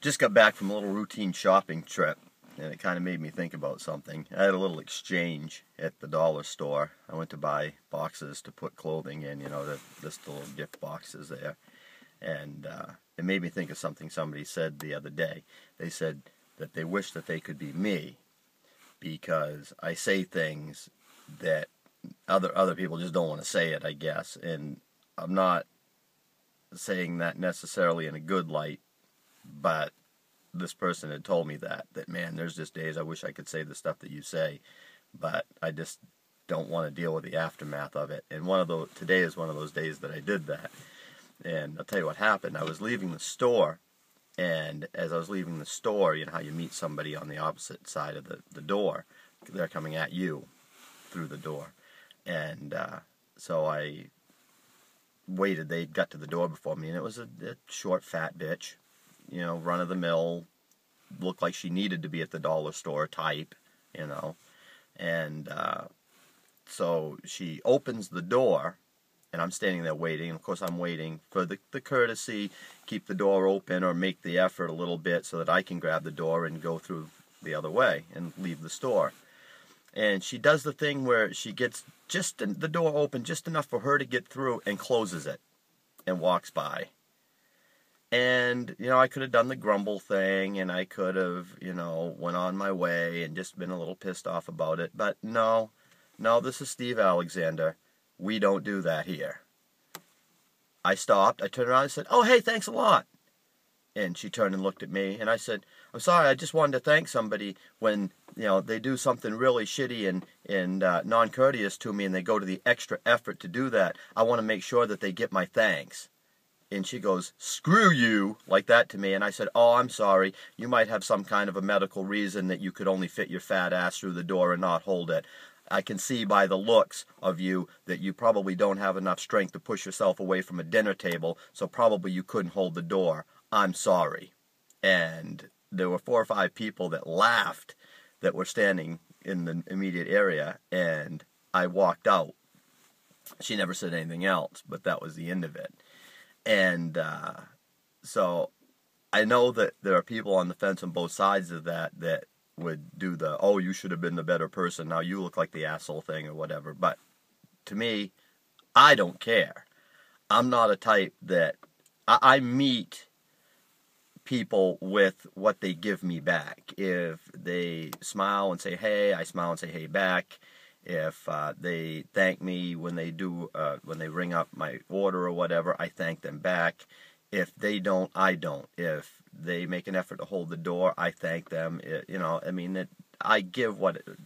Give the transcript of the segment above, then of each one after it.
Just got back from a little routine shopping trip, and it kind of made me think about something. I had a little exchange at the dollar store. I went to buy boxes to put clothing in, the little gift boxes there. And it made me think of something somebody said the other day. They said that they wish that they could be me because I say things that other people just don't want to say it, I guess. And I'm not saying that necessarily in a good light, but this person had told me that man, there's just days I wish I could say the stuff that you say, but I just don't want to deal with the aftermath of it. And today is one of those days that I did that. And I'll tell you what happened. I was leaving the store, and as I was leaving the store, you know how you meet somebody on the opposite side of the door. They're coming at you through the door. And so I waited. They got to the door before me, and it was a short, fat bitch. Run-of-the-mill, looked like she needed to be at the dollar store type, And so she opens the door, and I'm standing there waiting. Of course, I'm waiting for the courtesy, keep the door open or make the effort a little bit so that I can grab the door and go through the other way and leave the store. And she does the thing where she gets just the door open just enough for her to get through and closes it and walks by. And, I could have done the grumble thing, and I could have, went on my way and just been a little pissed off about it. But no, this is Steve Alexander. We don't do that here. I stopped, I turned around and said, "Oh, hey, thanks a lot." And she turned and looked at me, and I said, "I'm sorry, I just wanted to thank somebody when, they do something really shitty and non-courteous to me, and they go to the extra effort to do that. I want to make sure that they get my thanks." And she goes, "Screw you," like that to me. And I said, "Oh, I'm sorry. You might have some kind of a medical reason that you could only fit your fat ass through the door and not hold it. I can see by the looks of you that you probably don't have enough strength to push yourself away from a dinner table, so probably you couldn't hold the door. I'm sorry." And there were 4 or 5 people that laughed that were standing in the immediate area, and I walked out. She never said anything else, but that was the end of it. And so I know that there are people on the fence on both sides of that would do the, "Oh, you should have been the better person, now you look like the asshole" thing or whatever. But to me, I don't care. I'm not a type that I meet people with what they give me back. If they smile and say hey, I smile and say hey back. If they thank me when they ring up my order or whatever, I thank them back. If they don't, I don't. If they make an effort to hold the door, I thank them. I give the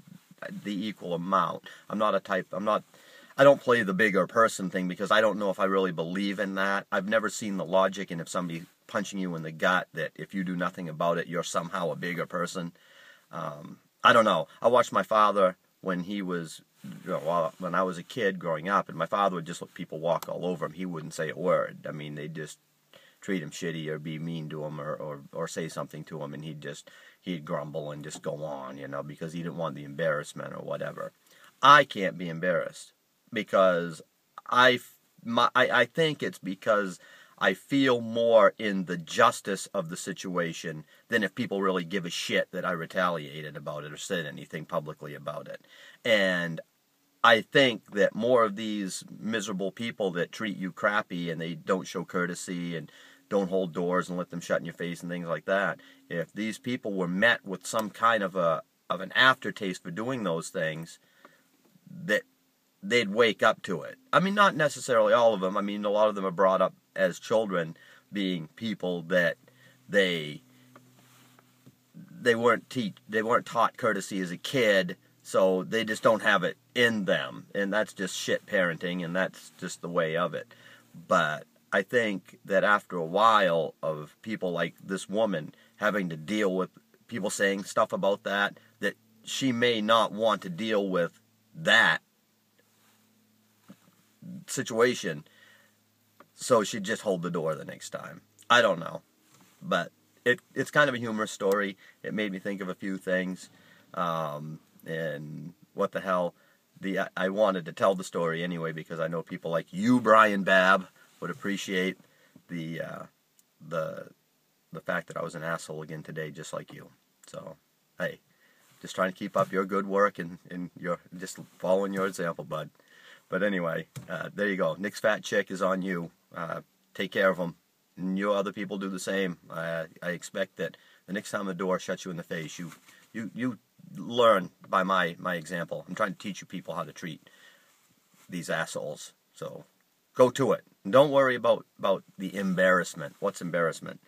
equal amount. I don't play the bigger person thing because I don't know if I really believe in that. I've never seen the logic in if somebody punching you in the gut that if you do nothing about it, you're somehow a bigger person. I don't know. I watched my father when when I was a kid growing up, and my father would just let people walk all over him. He wouldn't say a word. They'd just treat him shitty or be mean to him or say something to him, and he'd grumble and just go on, because he didn't want the embarrassment or whatever. I can't be embarrassed because I think it's because I feel more in the justice of the situation than if people really give a shit that I retaliated about it or said anything publicly about it. And I think that more of these miserable people that treat you crappy and they don't show courtesy and don't hold doors and let them shut in your face and things like that, if these people were met with some kind of an aftertaste for doing those things, that they'd wake up to it. Not necessarily all of them. A lot of them are brought up as children being people that they weren't taught courtesy as a kid, so they just don't have it in them, and that's just shit parenting, and that's just the way of it. But I think that after a while of people like this woman having to deal with people saying stuff about that she may not want to deal with that situation, so she'd just hold the door the next time. I don't know. But it's kind of a humorous story. It made me think of a few things. And what the hell. I wanted to tell the story anyway because I know people like you, Brian Babb, would appreciate the the fact that I was an asshole again today, just like you. So, hey, just trying to keep up your good work and your just following your example, bud. But anyway, there you go. Nick's fat chick is on you. Take care of him. And you other people do the same. I expect that the next time the door shuts you in the face, you learn by my example. I'm trying to teach you people how to treat these assholes. So go to it. And don't worry about the embarrassment. What's embarrassment?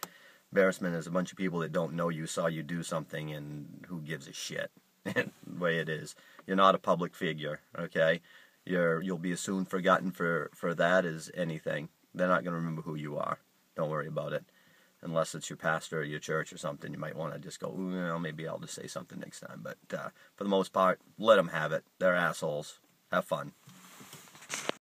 Embarrassment is a bunch of people that don't know you, saw you do something, and who gives a shit. The way it is. You're not a public figure, okay? You'll be as soon forgotten for that as anything. They're not going to remember who you are. Don't worry about it. Unless it's your pastor or your church or something, you might want to just go, well, maybe I'll just say something next time. But for the most part, let them have it. They're assholes. Have fun.